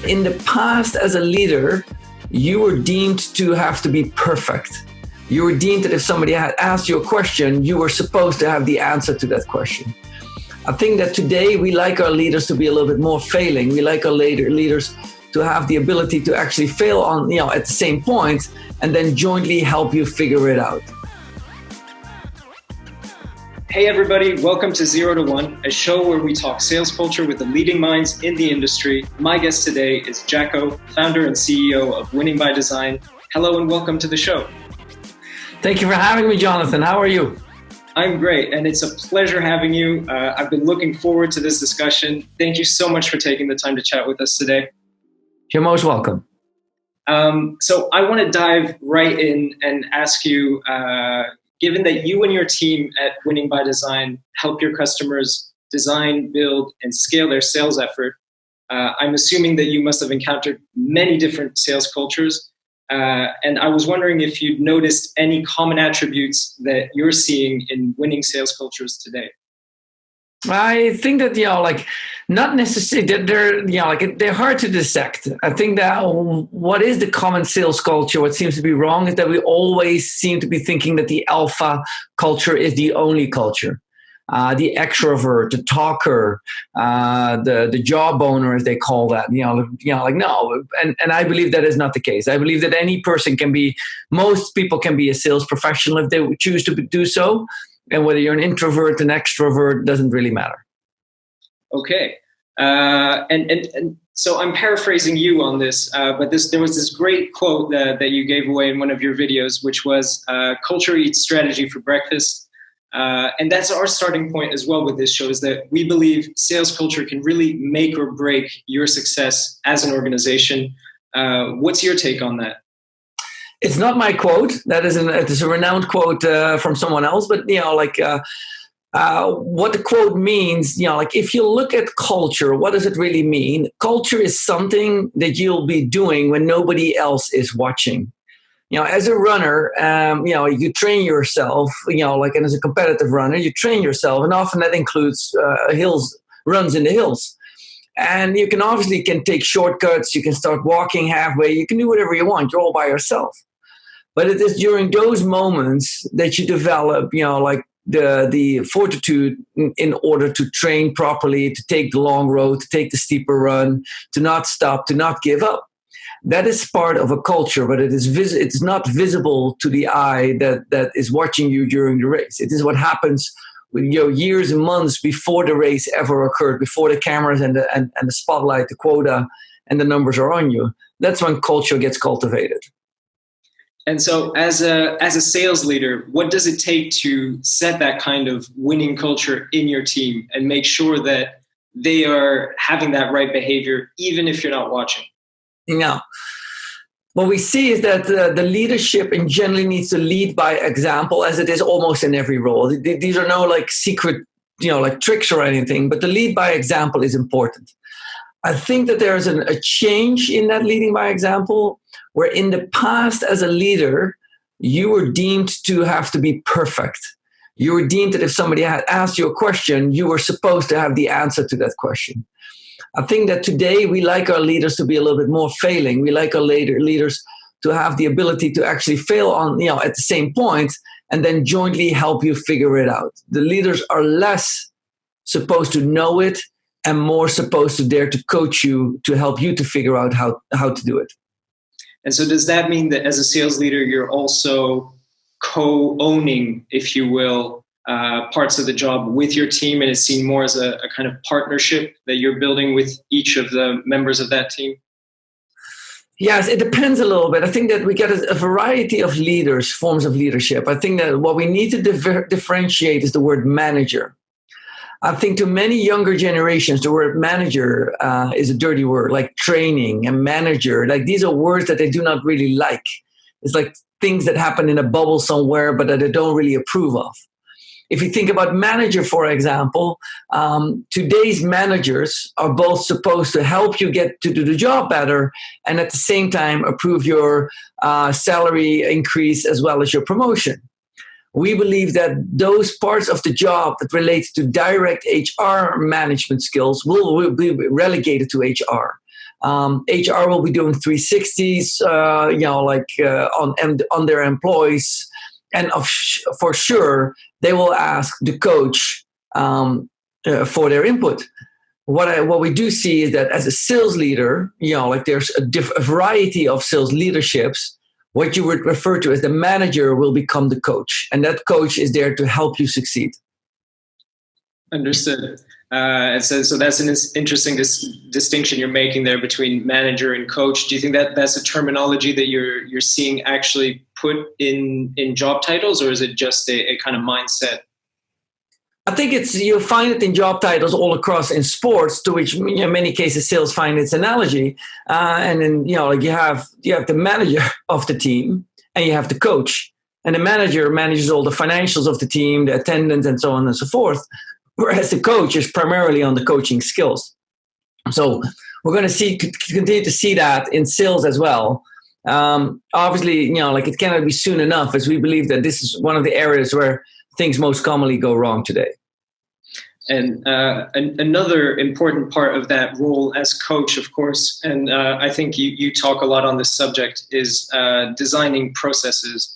In the past, as a leader, you were deemed to have to be perfect. You were deemed that if somebody had asked you a question, you were supposed to have the answer to that question. I think that today we like our leaders to be a little bit more failing. We like our leaders to have the ability to actually fail on, at the same point and then jointly help you figure it out. Hey everybody, welcome to 0 to 1, a show where we talk sales culture with the leading minds in the industry. My guest today is Jacco, founder and CEO of WinningByDesign. Hello and welcome to the show. Thank you for having me, Jonathan. How are you? I'm great, and it's a pleasure having you. I've been looking forward to this discussion. Thank you so much for taking the time to chat with us today. You're most welcome. So I want to dive right in and ask you, given that you and your team at WinningByDesign help your customers design, build, and scale their sales effort, I'm assuming that you must have encountered many different sales cultures. And I was wondering if you'd noticed any common attributes that you're seeing in winning sales cultures today. I think that, not necessarily that they're hard to dissect. I think that what is the common sales culture, what seems to be wrong is that we always seem to be thinking that the alpha culture is the only culture. The extrovert, the talker, the job owner, as they call that, no. And I believe that is not the case. I believe that most people can be a sales professional if they choose to do so. And whether you're an introvert, an extrovert, doesn't really matter. Okay. And so I'm paraphrasing you on this, but there was this great quote that you gave away in one of your videos, which was culture eats strategy for breakfast. And that's our starting point as well with this show, is that we believe sales culture can really make or break your success as an organization. What's your take on that? It's not my quote. It is a renowned quote from someone else. But what the quote means, if you look at culture, what does it really mean? Culture is something that you'll be doing when nobody else is watching. As a runner, you train yourself. And as a competitive runner, you train yourself, and often that includes runs in the hills. And you can take shortcuts. You can start walking halfway. You can do whatever you want. You're all by yourself. But it is during those moments that you develop, the fortitude in order to train properly, to take the long road, to take the steeper run, to not stop, to not give up. That is part of a culture, but it's not visible to the eye that is watching you during the race. It is what happens years and months before the race ever occurred, before the cameras and the spotlight, the quota, and the numbers are on you. That's when culture gets cultivated. And so as a sales leader, what does it take to set that kind of winning culture in your team and make sure that they are having that right behavior, even if you're not watching? What we see is that the leadership in generally needs to lead by example, as it is almost in every role. These are no secret, tricks or anything, but the lead by example is important. I think that there is a change in that leading by example, where in the past as a leader, you were deemed to have to be perfect. You were deemed that if somebody had asked you a question, you were supposed to have the answer to that question. I think that today we like our leaders to be a little bit more failing. We like our leaders to have the ability to actually fail on, at the same point and then jointly help you figure it out. The leaders are less supposed to know it and more supposed to dare to coach you to help you to figure out how to do it. And so does that mean that as a sales leader, you're also co-owning, if you will, parts of the job with your team, and it's seen more as a kind of partnership that you're building with each of the members of that team? Yes, it depends a little bit. I think that we get a variety of forms of leadership. I think that what we need to differentiate is the word manager. I think to many younger generations, the word manager is a dirty word, like training and manager. Like these are words that they do not really like. It's like things that happen in a bubble somewhere, but that they don't really approve of. If you think about manager, for example, today's managers are both supposed to help you get to do the job better and at the same time approve your salary increase as well as your promotion. We believe that those parts of the job that relates to direct HR management skills will be relegated to HR. HR will be doing 360s, on their employees, and for sure they will ask the coach for their input. What we do see is that as a sales leader, there's a variety of sales leaderships. What you would refer to as the manager will become the coach, and that coach is there to help you succeed. Understood. So that's an interesting distinction you're making there between manager and coach. Do you think that that's a terminology that you're seeing actually put in job titles, or is it just a kind of mindset? I think you'll find it in job titles all across in sports, to which in many cases sales find its analogy. And then you have the manager of the team, and you have the coach, and the manager manages all the financials of the team, the attendance, and so on and so forth. Whereas the coach is primarily on the coaching skills. So we're going to continue to see that in sales as well. Obviously, it cannot be soon enough, as we believe that this is one of the areas where things most commonly go wrong today. And another important part of that role as coach, of course, and I think you talk a lot on this subject, is designing processes.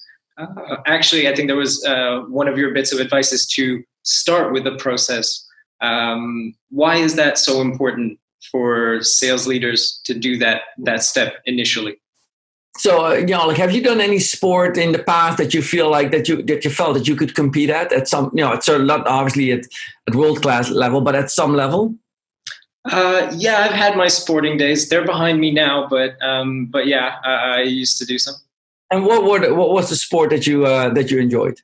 Actually, I think there was one of your bits of advice is to start with the process. Why is that so important for sales leaders to do that step initially? So, have you done any sport in the past that you feel like that you felt that you could compete at some, it's not obviously at world-class level, but at some level? Yeah, I've had my sporting days. They're behind me now, but yeah, I used to do some. And what was the sport that you enjoyed?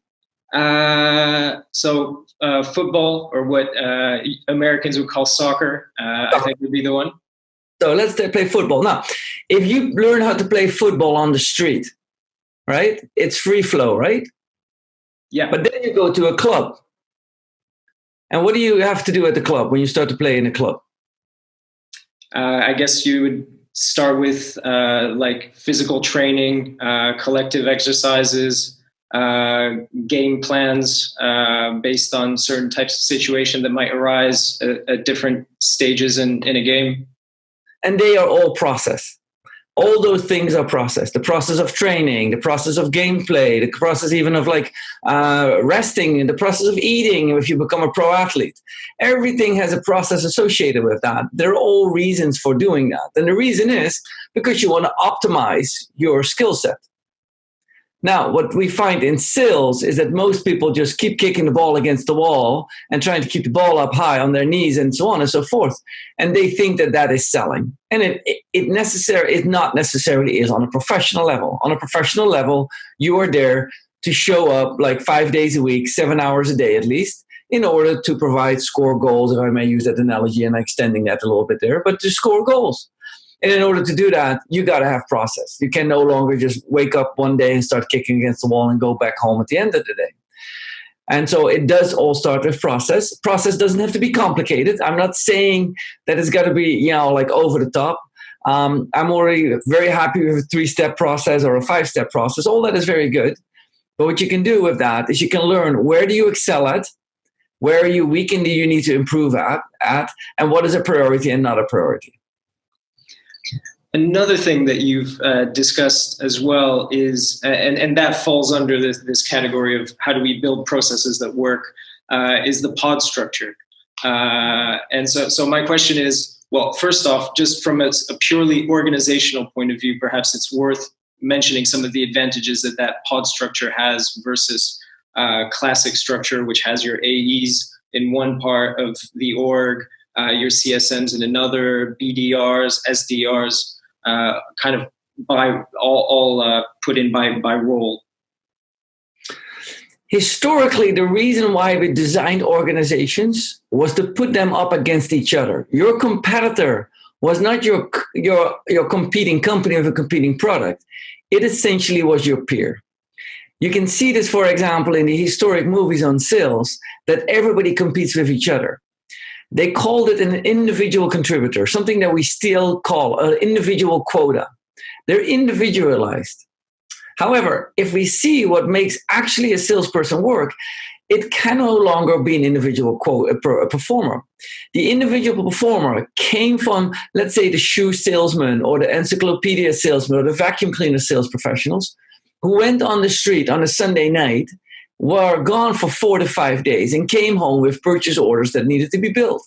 So football, or what Americans would call soccer, I think would be the one. So let's play football. Now, if you learn how to play football on the street, right, it's free flow, right? Yeah. But then you go to a club. And what do you have to do at the club when you start to play in a club? I guess you would start with like physical training, collective exercises, game plans based on certain types of situation that might arise at different stages in a game. And they are all process. All those things are process. The process of training, the process of gameplay, the process even of resting, and the process of eating if you become a pro athlete. Everything has a process associated with that. There are all reasons for doing that. And the reason is because you want to optimize your skill set. Now, what we find in sales is that most people just keep kicking the ball against the wall and trying to keep the ball up high on their knees and so on and so forth. And they think that is selling. And it not necessarily is on a professional level. On a professional level, you are there to show up like 5 days a week, 7 hours a day at least, in order to provide score goals, if I may use that analogy, and I'm extending that a little bit there, but to score goals. And in order to do that, you got to have process. You can no longer just wake up one day and start kicking against the wall and go back home at the end of the day. And so it does all start with process. Process doesn't have to be complicated. I'm not saying that it's got to be, over the top. I'm already very happy with a 3-step process or a 5-step process. All that is very good. But what you can do with that is you can learn, where do you excel at? Where are you weak and do you need to improve at? And what is a priority and not a priority? Another thing that you've discussed as well is, and that falls under this category of how do we build processes that work, is the pod structure. And so my question is, well, first off, just from a purely organizational point of view, perhaps it's worth mentioning some of the advantages that pod structure has versus classic structure, which has your AEs in one part of the org, your CSMs in another, BDRs, SDRs, kind of by all put in by role. Historically, the reason why we designed organizations was to put them up against each other. Your competitor was not your competing company with a competing product. It essentially was your peer. You can see this, for example, in the historic movies on sales, that everybody competes with each other. They called it an individual contributor, something that we still call an individual quota. They're individualized. However, if we see what makes actually a salesperson work, it can no longer be an individual performer. The individual performer came from, let's say, the shoe salesman or the encyclopedia salesman or the vacuum cleaner sales professionals who went on the street on a Sunday night, were gone for 4 to 5 days, and came home with purchase orders that needed to be built.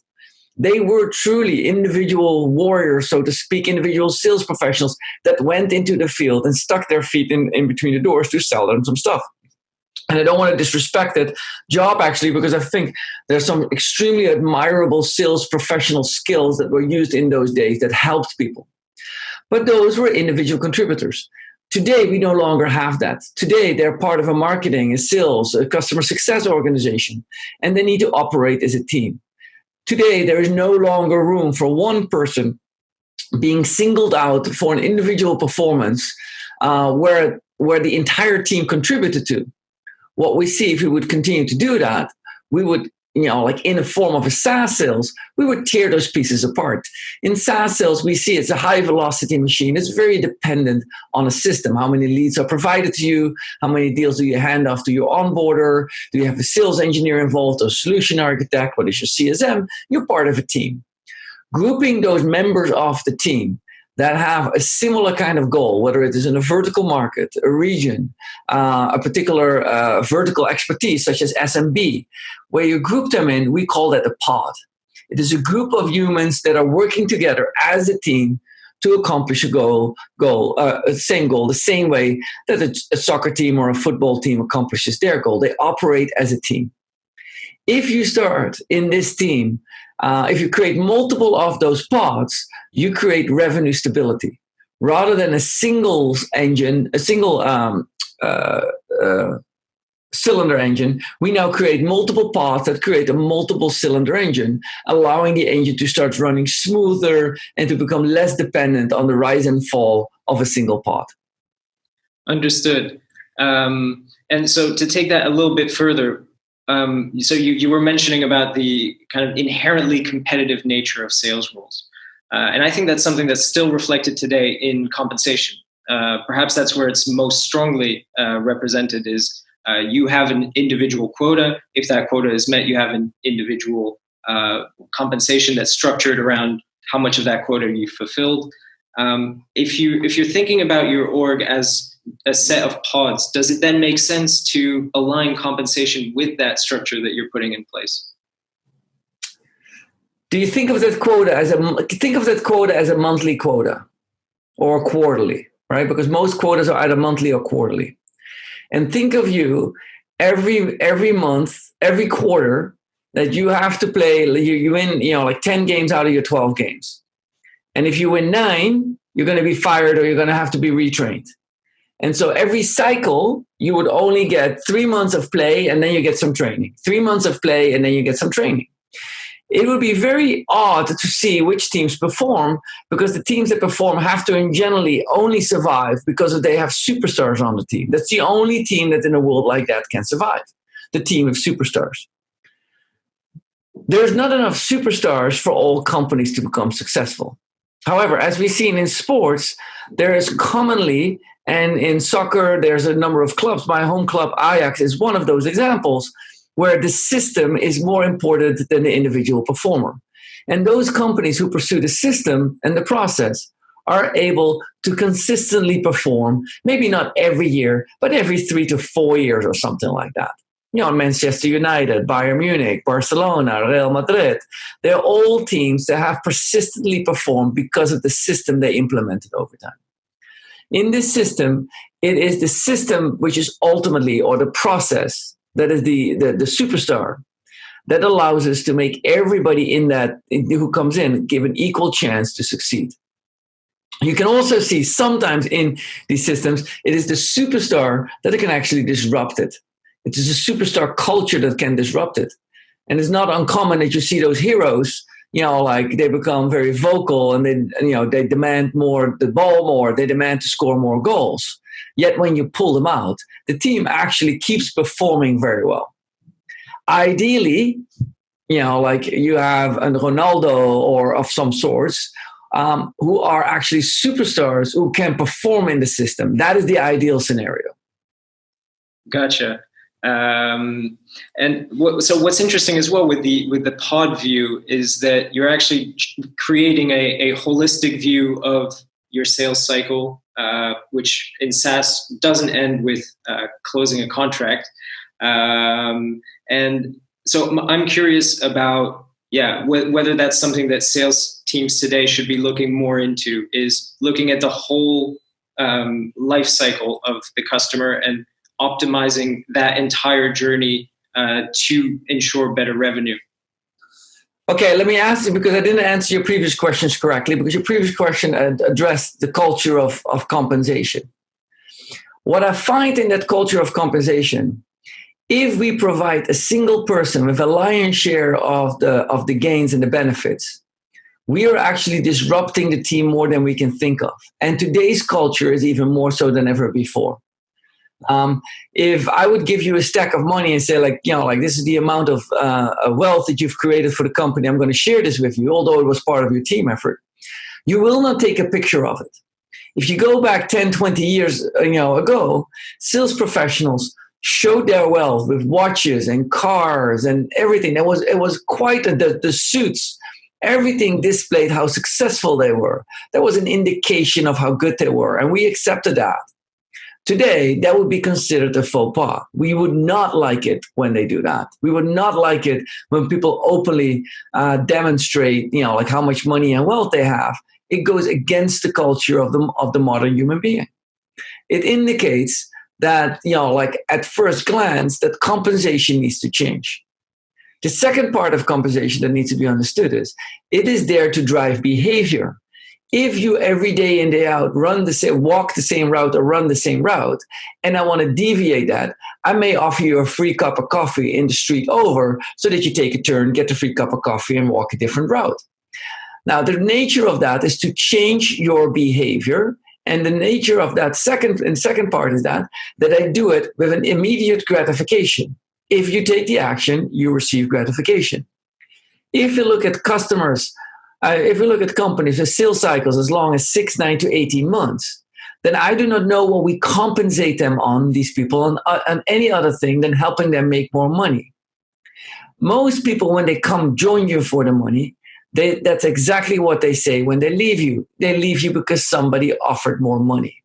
They were truly individual warriors, so to speak, individual sales professionals that went into the field and stuck their feet in between the doors to sell them some stuff. And I don't want to disrespect that job, actually, because I think there's some extremely admirable sales professional skills that were used in those days that helped people. But those were individual contributors. Today, we no longer have that. Today, they're part of a marketing, a sales, a customer success organization, and they need to operate as a team. Today, there is no longer room for one person being singled out for an individual performance where the entire team contributed to. What we see, if we would continue to do that, we would, like in the form of a SaaS sales, we would tear those pieces apart. In SaaS sales, we see it's a high velocity machine. It's very dependent on a system. How many leads are provided to you? How many deals do you hand off to your onboarder? Do you have a sales engineer involved or solution architect? What is your CSM? You're part of a team. Grouping those members of the team that have a similar kind of goal, whether it is in a vertical market, a region, a particular vertical expertise such as SMB, where you group them in, we call that a pod. It is a group of humans that are working together as a team to accomplish a same goal, the same way that a soccer team or a football team accomplishes their goal. They operate as a team. If you start in this team, if you create multiple of those pods, you create revenue stability. Rather than a single cylinder engine, we now create multiple pods that create a multiple cylinder engine, allowing the engine to start running smoother and to become less dependent on the rise and fall of a single pod. Understood. And so to take that a little bit further, so you were mentioning about the kind of inherently competitive nature of sales roles. And I think that's something that's still reflected today in compensation. Perhaps that's where it's most strongly represented is you have an individual quota. If that quota is met, you have an individual compensation that's structured around how much of that quota you fulfilled. If you're thinking about your org as a set of pods, does it then make sense to align compensation with that structure that you're putting in place? Do you think of that quota as a monthly quota or quarterly, right? Because most quotas are either monthly or quarterly. And think of you every month, every quarter that you have to play. You win, like 10 games out of your 12 games. And if you win 9, you're going to be fired or you're going to have to be retrained. And so every cycle, you would only get 3 months of play and then you get some training. 3 months of play and then you get some training. It would be very odd to see which teams perform because the teams that perform have to generally only survive because they have superstars on the team. That's the only team that in a world like that can survive, the team of superstars. There's not enough superstars for all companies to become successful. However, as we've seen in sports, there is commonly, and in soccer, there's a number of clubs. My home club, Ajax, is one of those examples where the system is more important than the individual performer. And those companies who pursue the system and the process are able to consistently perform, maybe not every year, but every 3 to 4 years or something like that. Manchester United, Bayern Munich, Barcelona, Real Madrid, they're all teams that have persistently performed because of the system they implemented over time. In this system, it is the system which is ultimately, or the process, that is the superstar that allows us to make everybody who comes in give an equal chance to succeed. You can also see sometimes in these systems, it is the superstar that can actually disrupt it. It is a superstar culture that can disrupt it. And it's not uncommon that you see those heroes, like they become very vocal and they demand the ball more, they demand to score more goals. Yet when you pull them out, the team actually keeps performing very well. Ideally, like you have a Ronaldo or of some sorts who are actually superstars who can perform in the system. That is the ideal scenario. Gotcha. So what's interesting as well with the pod view is that you're actually creating a holistic view of your sales cycle, which in SaaS doesn't end with closing a contract. And so I'm curious about, whether that's something that sales teams today should be looking more into, is looking at the whole life cycle of the customer and optimizing that entire journey to ensure better revenue. Okay, let me ask you, because I didn't answer your previous questions correctly, because your previous question addressed the culture of compensation. What I find in that culture of compensation, if we provide a single person with a lion's share of the gains and the benefits, we are actually disrupting the team more than we can think of. And today's culture is even more so than ever before. If I would give you a stack of money and say, this is the amount of wealth that you've created for the company, I'm going to share this with you, although it was part of your team effort, you will not take a picture of it. If you go back 10, 20 years ago, sales professionals showed their wealth with watches and cars and everything. It was quite the suits. Everything displayed how successful they were. That was an indication of how good they were, and we accepted that. Today, that would be considered a faux pas. We would not like it when they do that. We would not like it when people openly demonstrate, how much money and wealth they have. It goes against the culture of the modern human being. It indicates that, at first glance, that compensation needs to change. The second part of compensation that needs to be understood is it is there to drive behavior. If you every day in, day out walk the same route or run the same route, and I want to deviate that, I may offer you a free cup of coffee in the street over so that you take a turn, get the free cup of coffee, and walk a different route. Now, the nature of that is to change your behavior. And the nature of that second part is that I do it with an immediate gratification. If you take the action, you receive gratification. If you look at customers, if we look at companies with sales cycles as long as 6, 9 to 18 months, then I do not know what we compensate them on, these people, on any other thing than helping them make more money. Most people, when they come join you for the money, that's exactly what they say when they leave you. They leave you because somebody offered more money.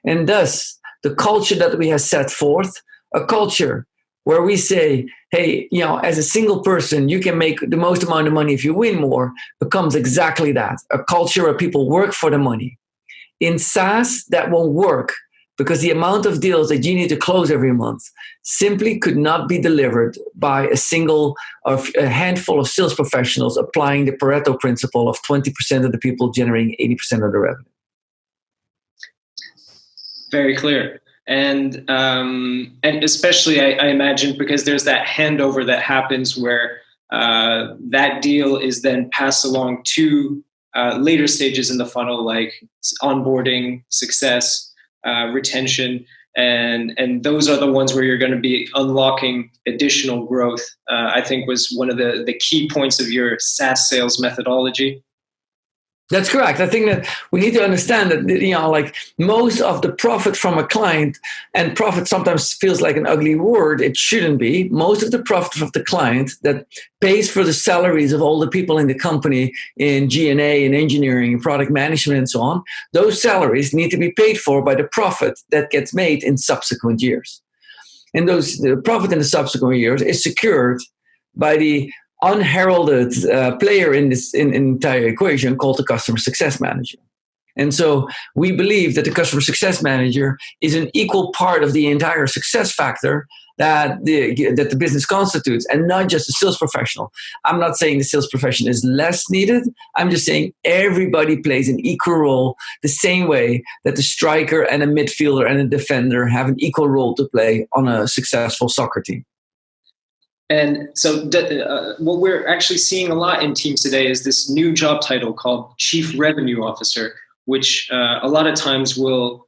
And thus, the culture that we have set forth, a culture where we say, hey, as a single person, you can make the most amount of money if you win more, becomes exactly that, a culture where people work for the money. In SaaS, that won't work because the amount of deals that you need to close every month simply could not be delivered by a handful of sales professionals applying the Pareto principle of 20% of the people generating 80% of the revenue. Very clear. And especially, I imagine, because there's that handover that happens where that deal is then passed along to later stages in the funnel, like onboarding, success, retention, and those are the ones where you're going to be unlocking additional growth. I think was one of the key points of your SaaS sales methodology. That's correct. I think that we need to understand that, most of the profit from a client, and profit sometimes feels like an ugly word. It shouldn't be. Most of the profit of the client that pays for the salaries of all the people in the company in G&A and engineering and product management and so on, those salaries need to be paid for by the profit that gets made in subsequent years. And the profit in the subsequent years is secured by the unheralded player in this entire equation called the customer success manager. And so we believe that the customer success manager is an equal part of the entire success factor that the business constitutes, and not just a sales professional. I'm not saying the sales profession is less needed. I'm just saying everybody plays an equal role, the same way that the striker and a midfielder and a defender have an equal role to play on a successful soccer team. And so what we're actually seeing a lot in teams today is this new job title called Chief Revenue Officer, which a lot of times will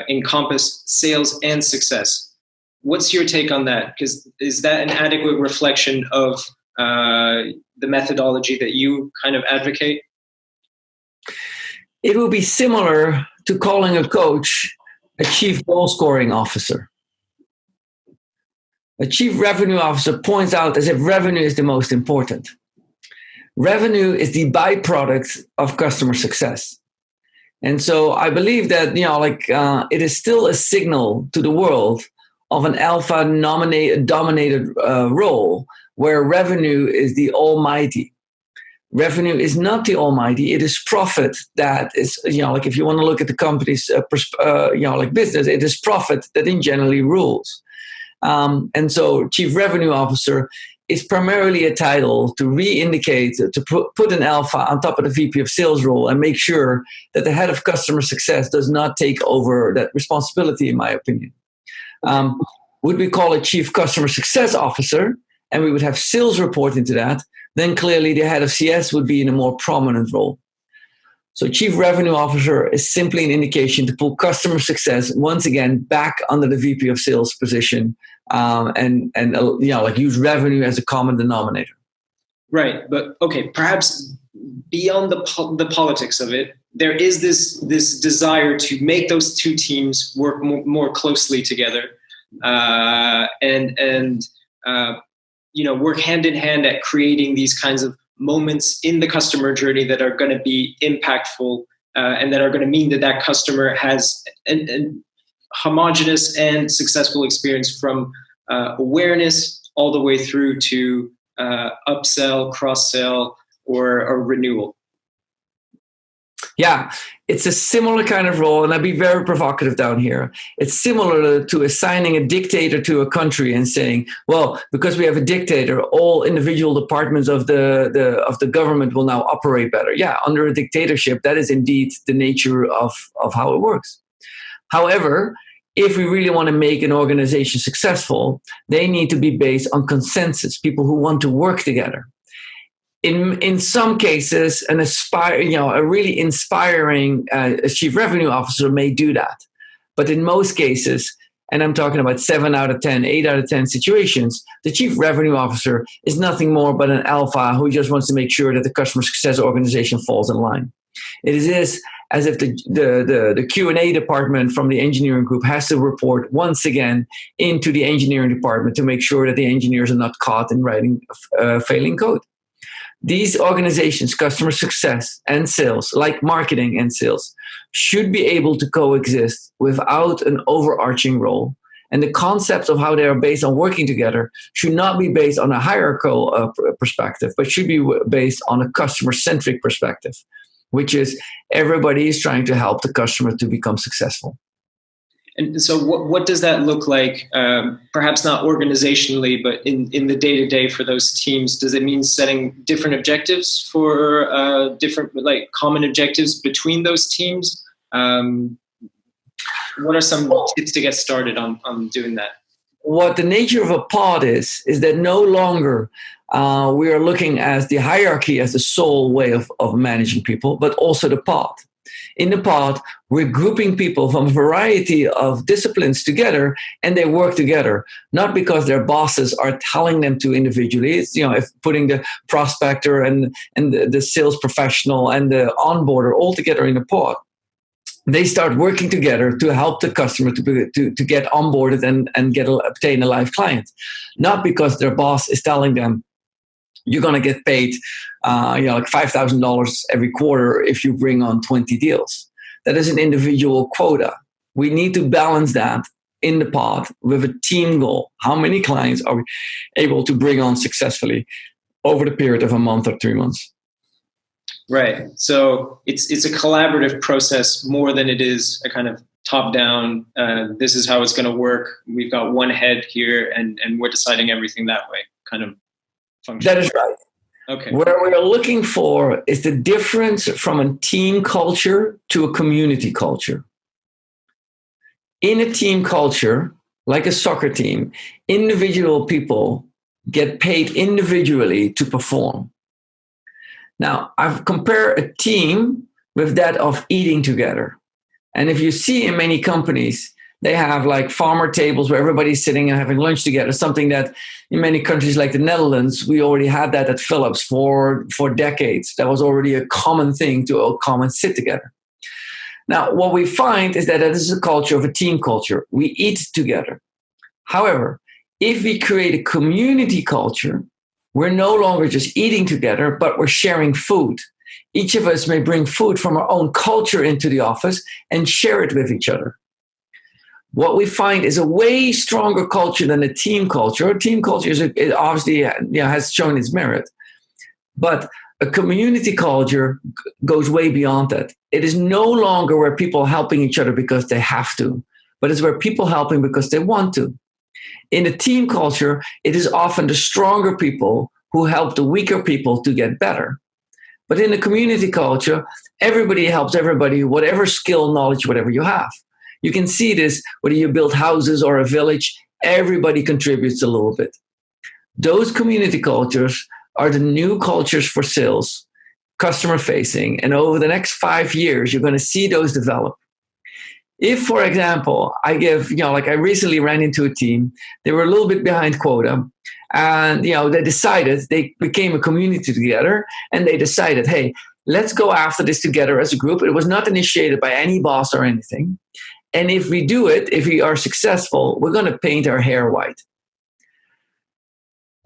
encompass sales and success. What's your take on that? Because is that an adequate reflection of the methodology that you kind of advocate? It will be similar to calling a coach a chief goal scoring officer. A chief revenue officer points out as if revenue is the most important. Revenue is the byproduct of customer success. And so I believe that, it is still a signal to the world of an alpha dominated role where revenue is the almighty. Revenue is not the almighty. It is profit that is, if you want to look at the company's, business, it is profit that in generally rules. And so chief revenue officer is primarily a title to re-indicate, to put an alpha on top of the VP of sales role and make sure that the head of customer success does not take over that responsibility, in my opinion. Would we call it chief customer success officer and we would have sales report into that, then clearly the head of CS would be in a more prominent role. So chief revenue officer is simply an indication to pull customer success once again back under the VP of sales position, and use revenue as a common denominator. Right, but okay, perhaps beyond the politics of it, there is this desire to make those two teams work more closely together, and work hand in hand at creating these kinds of moments in the customer journey that are going to be impactful, and that are going to mean that customer has an homogeneous and successful experience from awareness all the way through to upsell, cross-sell, or renewal. Yeah, it's a similar kind of role, and I'll be very provocative down here. It's similar to assigning a dictator to a country and saying, well, because we have a dictator, all individual departments of the government will now operate better. Yeah, under a dictatorship, that is indeed the nature of how it works. However, if we really want to make an organization successful, they need to be based on consensus, people who want to work together. In some cases, a really inspiring chief revenue officer may do that. But in most cases, and I'm talking about 7 out of 10, 8 out of 10 situations, the chief revenue officer is nothing more but an alpha who just wants to make sure that the customer success organization falls in line. It is as if the Q&A department from the engineering group has to report once again into the engineering department to make sure that the engineers are not caught in writing failing code. These organizations, customer success and sales, like marketing and sales, should be able to coexist without an overarching role. And the concepts of how they are based on working together should not be based on a hierarchical perspective, but should be based on a customer-centric perspective, which is everybody is trying to help the customer to become successful. And so what does that look like, perhaps not organizationally, but in the day-to-day for those teams? Does it mean setting different objectives for different, common objectives between those teams? What are some tips to get started on doing that? What the nature of a pod is that no longer we are looking at the hierarchy as the sole way of managing people, but also the pod. In the pod, we're grouping people from a variety of disciplines together, and they work together, not because their bosses are telling them to individually. It's, if putting the prospector and the sales professional and the onboarder all together in a pod, they start working together to help the customer to get onboarded and obtain a live client, not because their boss is telling them, you're going to get paid, $5,000 every quarter if you bring on 20 deals. That is an individual quota. We need to balance that in the pod with a team goal. How many clients are we able to bring on successfully over the period of a month or 3 months? Right. So it's a collaborative process more than it is a kind of top-down, this is how it's going to work. We've got one head here and we're deciding everything that way kind of function. That is right. Okay. What we are looking for is the difference from a team culture to a community culture. In a team culture, like a soccer team, individual people get paid individually to perform. Now, I've compared a team with that of eating together. And if you see in many companies, they have like farmer tables where everybody's sitting and having lunch together, something that in many countries like the Netherlands, we already had that at Philips for decades. That was already a common thing to all come and sit together. Now, what we find is that this is a culture of a team culture. We eat together. However, If we create a community culture, we're no longer just eating together, but we're sharing food. Each of us may bring food from our own culture into the office and share it with each other. What we find is a way stronger culture than a team culture. A team culture it obviously has shown its merit, but a community culture goes way beyond that. It is no longer where people are helping each other because they have to, but it's where people helping because they want to. In a team culture, it is often the stronger people who help the weaker people to get better. But in a community culture, everybody helps everybody, whatever skill, knowledge, whatever you have. You can see this whether you build houses or a village, everybody contributes a little bit. Those community cultures are the new cultures for sales, customer facing. And over the next 5 years, you're going to see those develop. If, for example, I recently ran into a team, they were a little bit behind quota, and they decided, they became a community together, and they decided, hey, let's go after this together as a group. It was not initiated by any boss or anything. And if we do it, if we are successful, we're going to paint our hair white.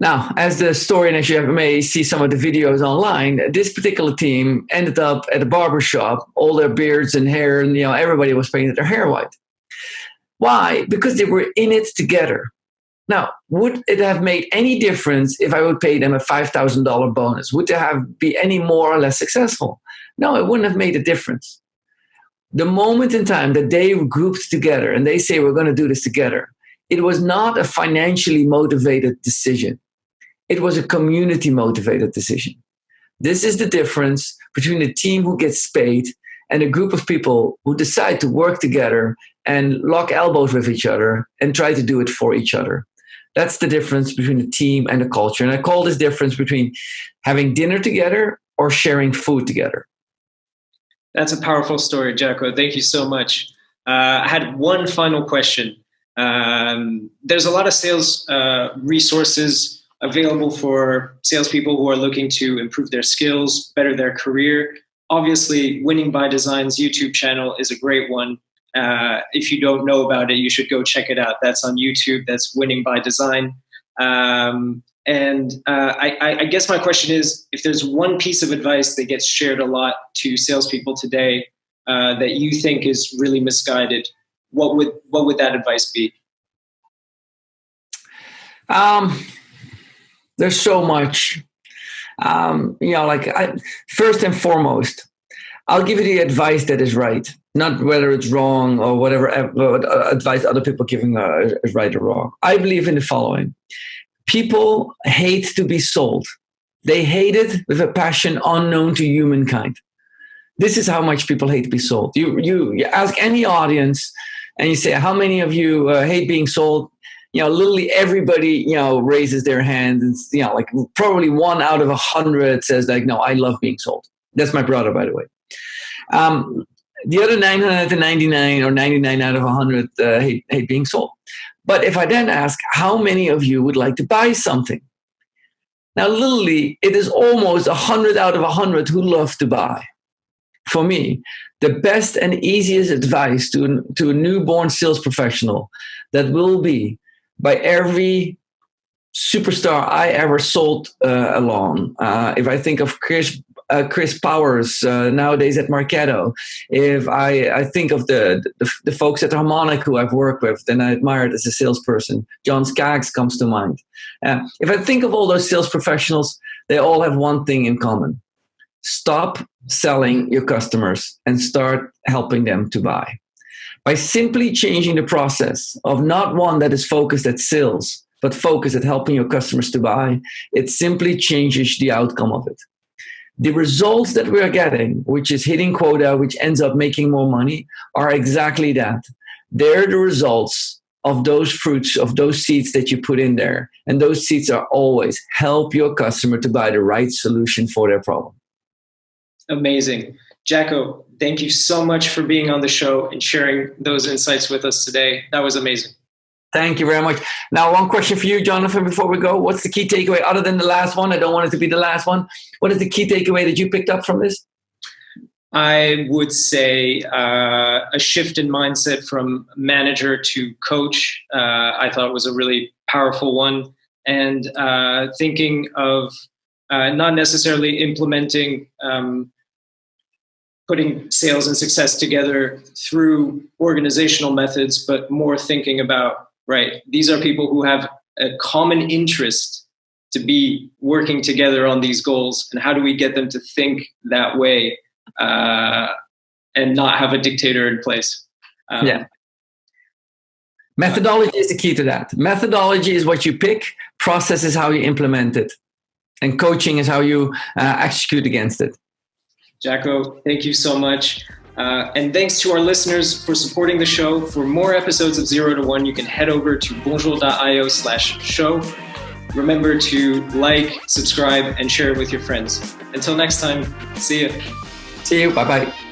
Now, as the story, and as you may see some of the videos online, this particular team ended up at a barber shop, all their beards and hair, and everybody was painted their hair white. Why? Because they were in it together. Now, would it have made any difference if I would pay them a $5,000 bonus? Would they be any more or less successful? No, it wouldn't have made a difference. The moment in time that they grouped together and they say, we're going to do this together, it was not a financially motivated decision. It was a community motivated decision. This is the difference between a team who gets paid and a group of people who decide to work together and lock elbows with each other and try to do it for each other. That's the difference between a team and a culture. And I call this difference between having dinner together or sharing food together. That's a powerful story, Jacco. Thank you so much. I had one final question. There's a lot of sales resources available for salespeople who are looking to improve their skills, better their career. Obviously, Winning by Design's YouTube channel is a great one. If you don't know about it, you should go check it out. That's on YouTube. That's Winning by Design. I guess my question is, if there's one piece of advice that gets shared a lot to salespeople today that you think is really misguided, what would that advice be? There's so much. First and foremost, I'll give you the advice that is right, not whether it's wrong or whatever advice other people giving is right or wrong. I believe in the following. People hate to be sold. They hate it with a passion unknown to humankind. This is how much people hate to be sold. You ask any audience and you say, how many of you hate being sold? Literally everybody, raises their hand. And, probably 1 out of 100 says no, I love being sold. That's my brother, by the way. The other 999 or 99 out of 100 hate being sold. But if I then ask, how many of you would like to buy something? Now, literally, it is almost 100 out of 100 who love to buy. For me, the best and easiest advice to a newborn sales professional that will be by every superstar I ever sold along. If I think of Chris Powers nowadays at Marketo, if I think of the folks at Harmonic who I've worked with and I admired as a salesperson, John Skaggs comes to mind. If I think of all those sales professionals, they all have one thing in common. Stop selling your customers and start helping them to buy. By simply changing the process of not one that is focused at sales, but focused at helping your customers to buy, it simply changes the outcome of it. The results that we are getting, which is hitting quota, which ends up making more money, are exactly that. They're the results of those fruits, of those seeds that you put in there. And those seeds are always help your customer to buy the right solution for their problem. Amazing. Jacco, thank you so much for being on the show and sharing those insights with us today. That was amazing. Thank you very much. Now, one question for you, Jonathan, before we go. What's the key takeaway other than the last one? I don't want it to be the last one. What is the key takeaway that you picked up from this? I would say a shift in mindset from manager to coach. I thought was a really powerful one. And thinking of not necessarily implementing, putting sales and success together through organizational methods, but more thinking about, right, these are people who have a common interest to be working together on these goals, and how do we get them to think that way and not have a dictator in place? Methodology is the key to that. Methodology is what you pick, process is how you implement it, and coaching is how you execute against it. Jacco, thank you so much. And thanks to our listeners for supporting the show. For more episodes of 0 to 1, you can head over to bonjour.io/show. Remember to like, subscribe, and share it with your friends. Until next time, see you. See you. Bye-bye.